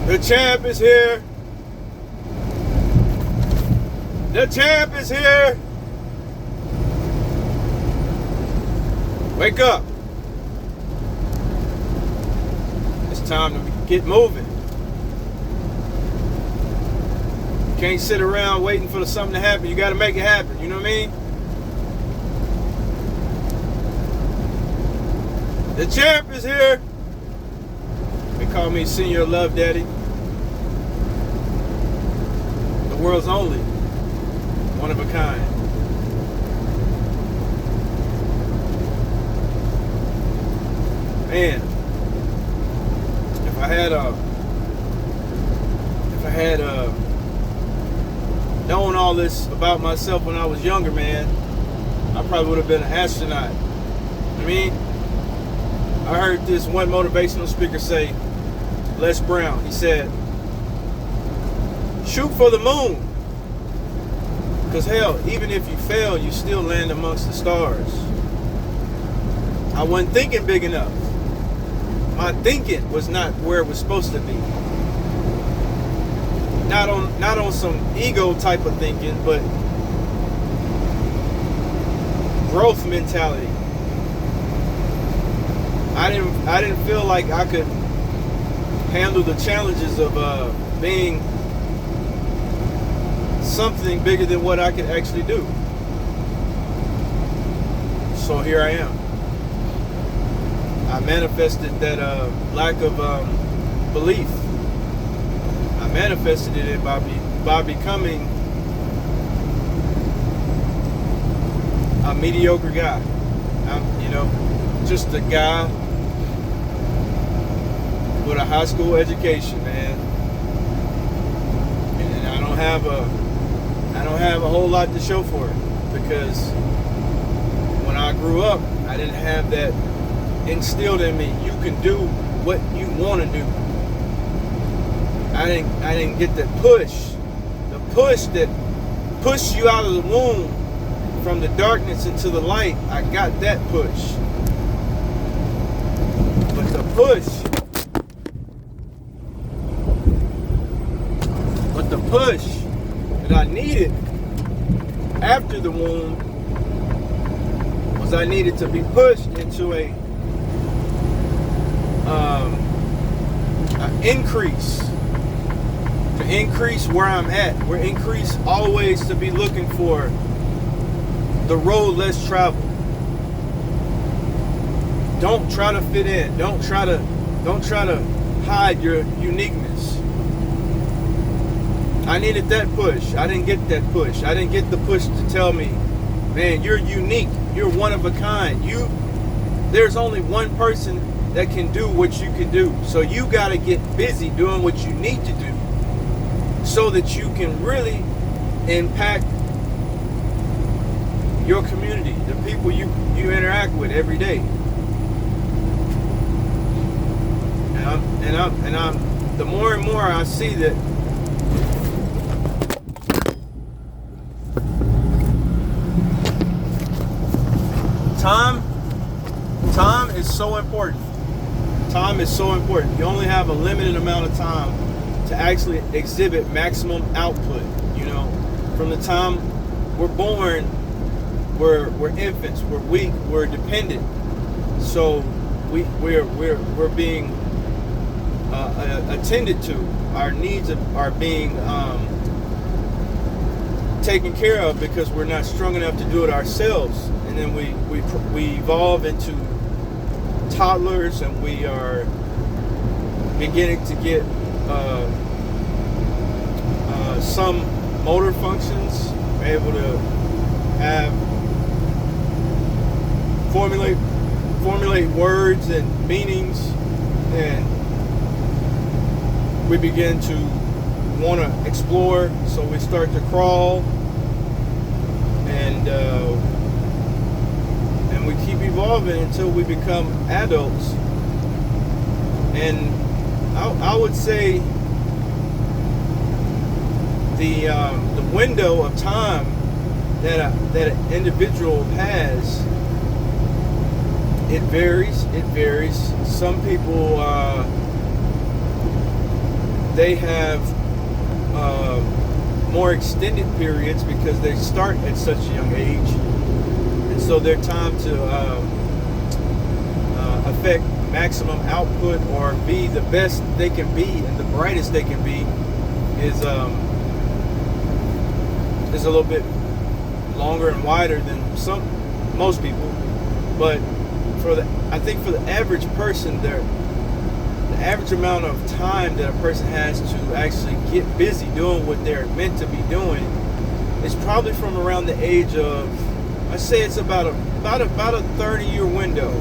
The champ is here. The champ is here. Wake up. It's time to get moving. You can't sit around waiting for something to happen. You got to make it happen. You know what I mean? The champ is here. They call me Senior Love Daddy. The world's only one of a kind. Man, if I had known all this about myself when I was younger, man, I probably would have been an astronaut. I mean, I heard this one motivational speaker say, Les Brown, he said, shoot for the moon. Because hell, even if you fail, you still land amongst the stars. I wasn't thinking big enough. My thinking was not where it was supposed to be. Not on some ego type of thinking, but growth mentality. I didn't feel like I could handle the challenges of being something bigger than what I could actually do. So here I am. I manifested that lack of belief. I manifested it by becoming a mediocre guy. I'm, just a guy with a high school education, man. And I don't have a whole lot to show for it, because when I grew up, I didn't have that instilled in me. You can do what you want to do. I didn't get that push. The push that pushed you out of the womb from the darkness into the light. I got that push. But the push that I needed after the womb was I needed to be pushed into an increase. To increase where I'm at. We're increase always to be looking for the road less traveled. Don't try to fit in. Don't try to hide your uniqueness. I needed that push. I didn't get that push. I didn't get the push to tell me, man, you're unique. You're one of a kind. There's only one person that can do what you can do. So you got to get busy doing what you need to do so that you can really impact your community, the people you interact with every day. And I'm the more and more I see that time is so important. Time is so important. You only have a limited amount of time to actually exhibit maximum output. From the time we're born, we're infants, we're weak, we're dependent. So we're being attended to. Our needs are being taken care of because we're not strong enough to do it ourselves. And then we evolve into toddlers, and we are beginning to get some motor functions. We're able to have formulate words and meanings, and we begin to want to explore. So we start to crawl, and we keep evolving until we become adults. And I would say the window of time that an individual has, it varies. Some people they have more extended periods because they start at such a young age, and so their time to affect maximum output or be the best they can be and the brightest they can be is a little bit longer and wider than most people. But I think for the average person, the average amount of time that a person has to actually get busy doing what they're meant to be doing is probably from around the age of, I'd say it's about a 30-year window.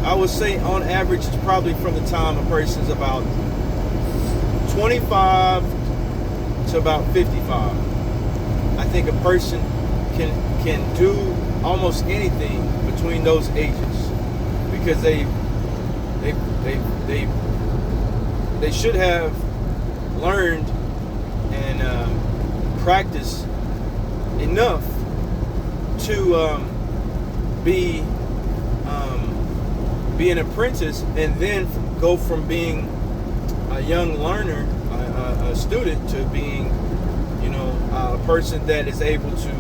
I would say on average it's probably from the time a person's about 25 to about 55. I think a person can do almost anything between those ages because they should have learned and practiced enough to be an apprentice, and then go from being a young learner, a student, to being, a person that is able to,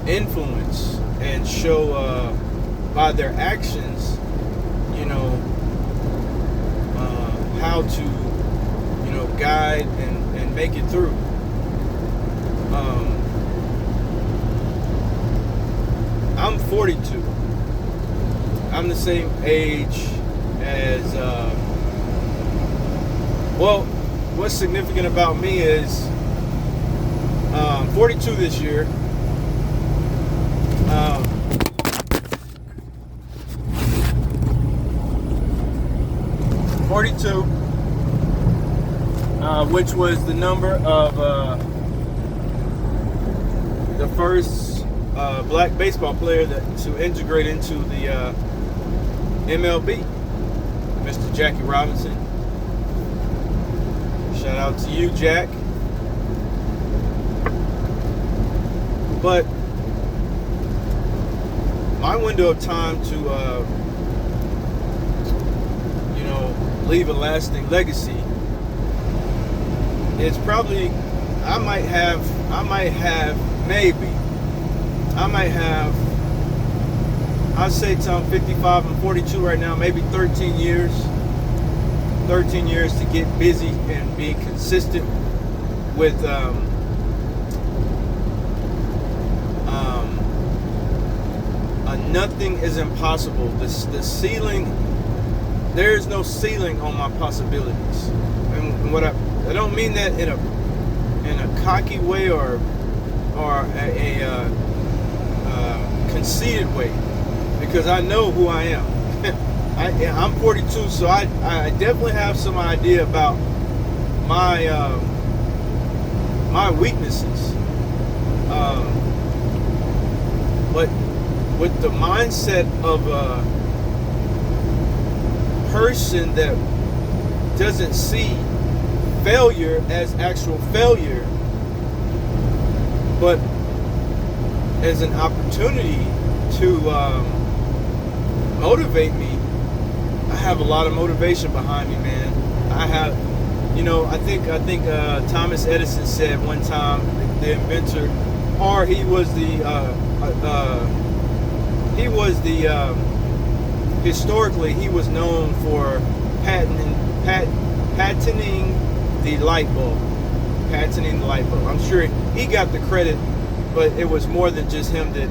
influence and show by their actions, how to, guide and make it through. I'm 42. I'm the same age as, what's significant about me is, I'm 42 this year. 42, which was the number of the first black baseball player to integrate into the MLB, Mr. Jackie Robinson. Shout out to you, Jack. But my window of time to leave a lasting legacy is probably, I might have I'd say till I'm 55 and 42 right now, maybe 13 years to get busy and be consistent with nothing is impossible. The ceiling, there is no ceiling on my possibilities. And what I don't mean that in a cocky way or a conceited way, because I know who I am. I'm 42, so I definitely have some idea about my my weaknesses. But with the mindset of a person that doesn't see failure as actual failure, but as an opportunity to motivate me, I have a lot of motivation behind me, man. I have, I think Thomas Edison said one time, the inventor, or he was the historically he was known for patenting the light bulb. Patenting the light bulb. I'm sure he got the credit, but it was more than just him that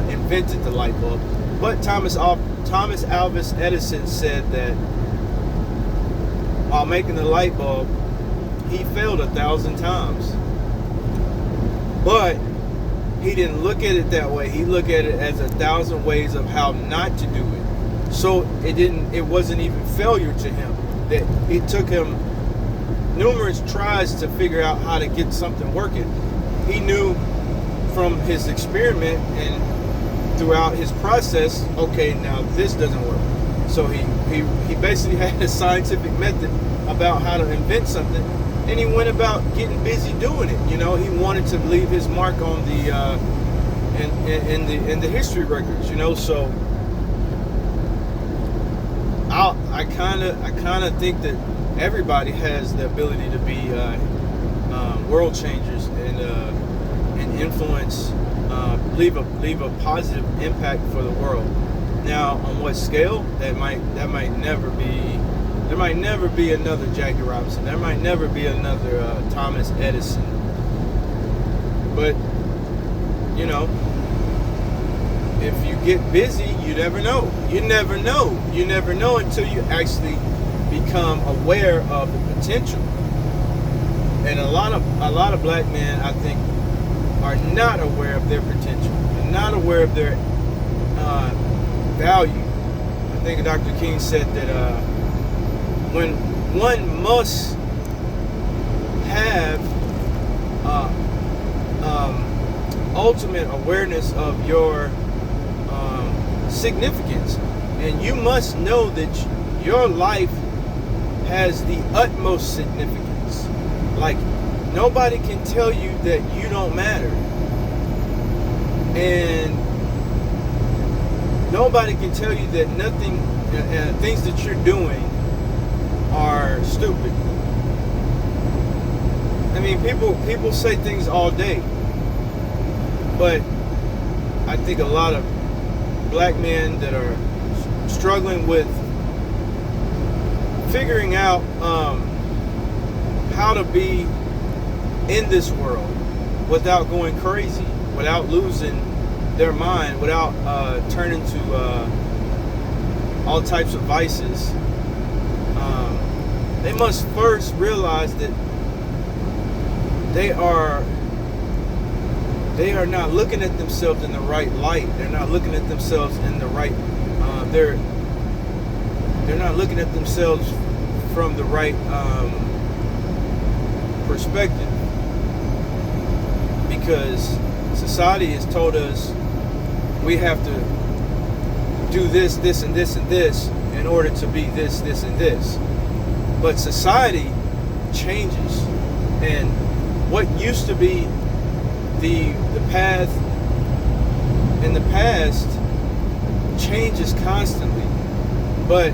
invented the light bulb. But Thomas Alva Edison said that while making the light bulb, he failed 1,000 times. But he didn't look at it that way. He looked at it as 1,000 ways of how not to do it. So it wasn't even failure to him. That it took him numerous tries to figure out how to get something working. He knew from his experiment and throughout his process, okay, now this doesn't work. So he basically had a scientific method about how to invent something, and he went about getting busy doing it. He wanted to leave his mark on the in the history records. So I kind of think that everybody has the ability to be world changers and influence, leave a positive impact for the world. Now, on what scale? That might never be. There might never be another Jackie Robinson. There might never be another Thomas Edison. But you know, if you get busy, you never know. You never know. You never know until you actually become aware of the potential. And a lot of black men, I think, are not aware of their potential. They're not aware of their value. I think Dr. King said that when one must have ultimate awareness of your significance, and you must know that your life has the utmost significance. Like, nobody can tell you that you don't matter, and nobody can tell you that nothing, things that you're doing are stupid. I mean, people say things all day, but I think a lot of black men that are struggling with figuring out how to be in this world without going crazy, without losing their mind, without turning to all types of vices. They must first realize that they are not looking at themselves in the right light. They're not looking at themselves in the right. They're not looking at themselves from the right perspective, because society has told us we have to do this, this, and this, and this in order to be this, this, and this. But society changes, and what used to be the path in the past changes constantly. But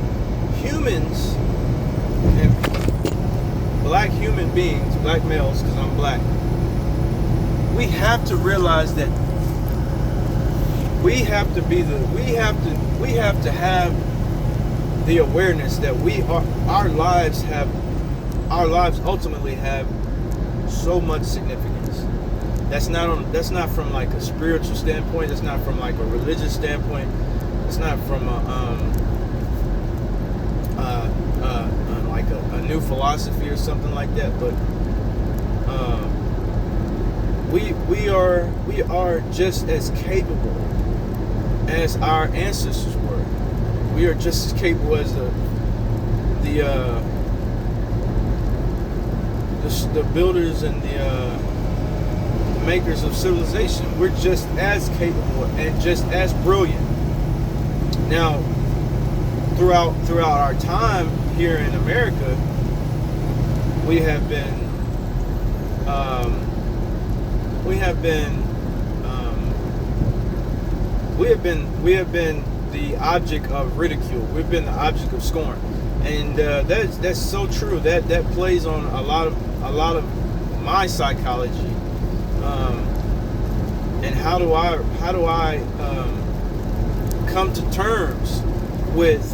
humans, and black human beings, black males, because I'm black, we have to realize that we have to have the awareness that our lives ultimately have so much significance. That's not from like a spiritual standpoint. That's not from like a religious standpoint. It's not from like a new philosophy or something like that. But we are just as capable as our ancestors were. We are just as capable as the builders and the makers of civilization. We're just as capable and just as brilliant. Now, throughout our time here in America, we have been the object of ridicule. We've been the object of scorn, and that's so true. That plays on a lot of my psychology. And how do I come to terms with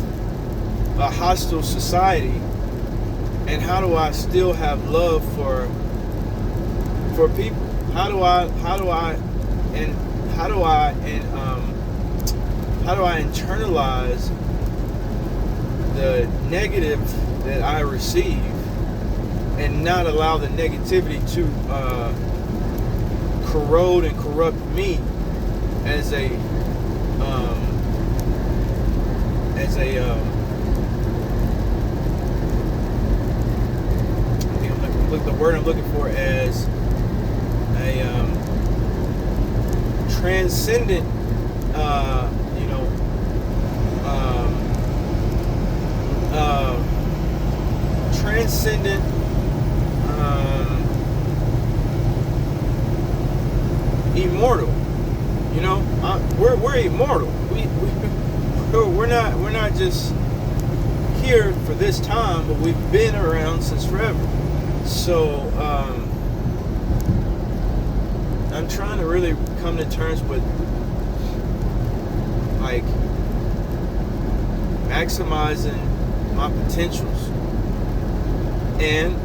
a hostile society, and how do I still have love for people? How do I internalize the negative that I receive and not allow the negativity to corrode and corrupt me as a the word I'm looking for, as a transcendent transcendent immortal. We're immortal. We're not just here for this time, but we've been around since forever. So I'm trying to really come to terms with like maximizing my potentials and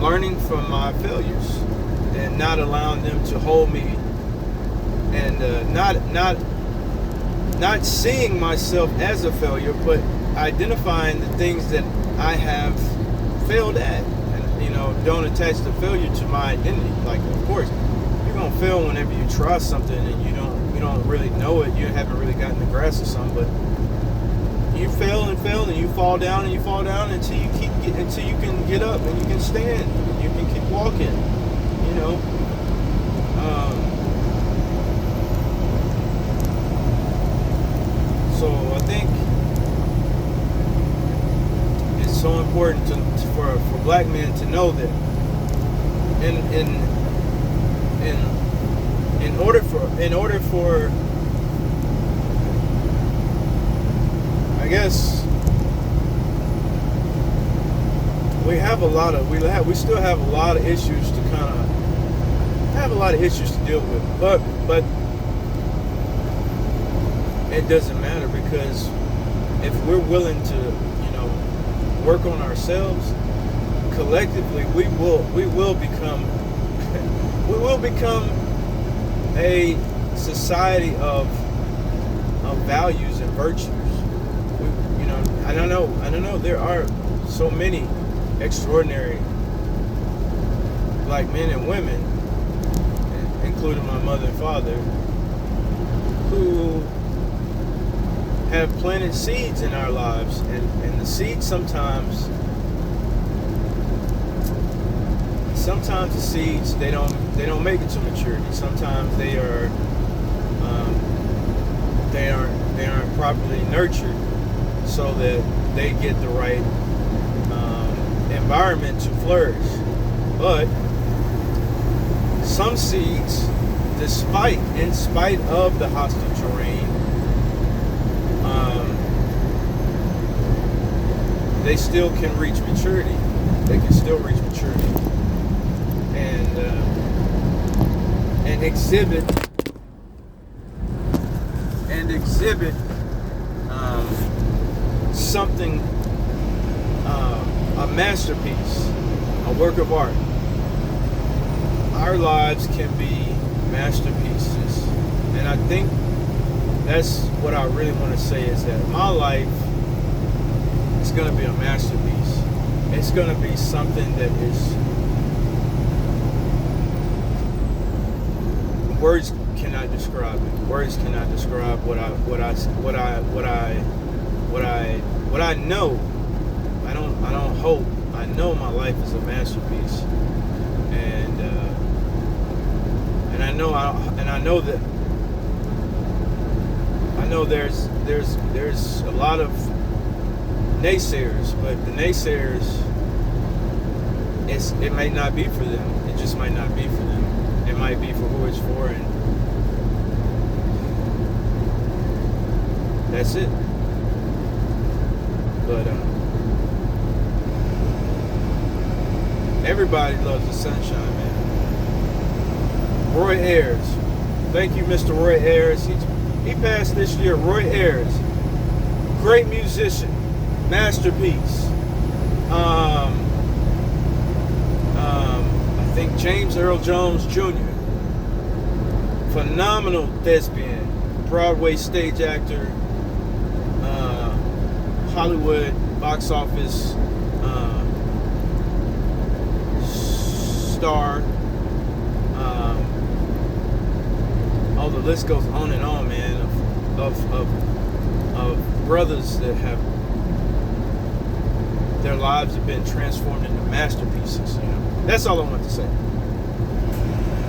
learning from my failures and not allowing them to hold me, and not seeing myself as a failure, but identifying the things that I have failed at, and don't attach the failure to my identity. Like, of course, you're gonna fail whenever you try something and you don't really know it. You haven't really gotten the grasp of something, but you fail and you fall down and you fall down until you can get up and you can stand. You can keep walking. So I think it's so important for black men to know that in order for I guess we still have a lot of issues to deal with, but it doesn't matter, because if we're willing to work on ourselves collectively, we will become a society of values and virtues. I don't know. There are so many extraordinary black men and women, including my mother and father, who have planted seeds in our lives, and the seeds sometimes the seeds they don't make it to maturity. Sometimes they aren't properly nurtured so that they get the right environment to flourish. But some seeds, in spite of the hostile terrain, they still can reach maturity. They can still reach maturity and exhibit something, a masterpiece, a work of art. Our lives can be masterpieces, and I think that's what I really want to say, is that my life is going to be a masterpiece. It's going to be something that is, words cannot describe it. Words cannot describe what I know. I don't hope. I know my life is a masterpiece, and I know there's a lot of naysayers, but the naysayers, it may not be for them. It just might not be for them. It might be for who it's for, and that's it. But everybody loves the sunshine, man. Roy Ayers, thank you, Mr. Roy Ayers. He passed this year. Roy Ayers, great musician, masterpiece. I think James Earl Jones Jr., phenomenal thespian, Broadway stage actor, Hollywood box office star. Oh, the list goes on and on, man, of brothers that have, their lives have been transformed into masterpieces. That's all I want to say.